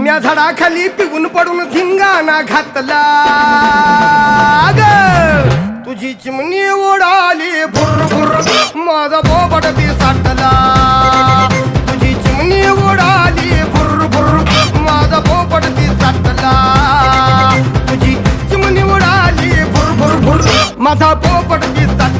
म्या झाडाखाली पिऊन पडून धिंगाणा घातला ग तुझी चिमणी उडाली भुर भुर माझा पोपट पिसाटला तुझी चिमणी उडाली भुर भुर माझा पोपट पिसाटला तुझी चिमणी उडाली भुर भुर भुर माझा पोपट पिसाटला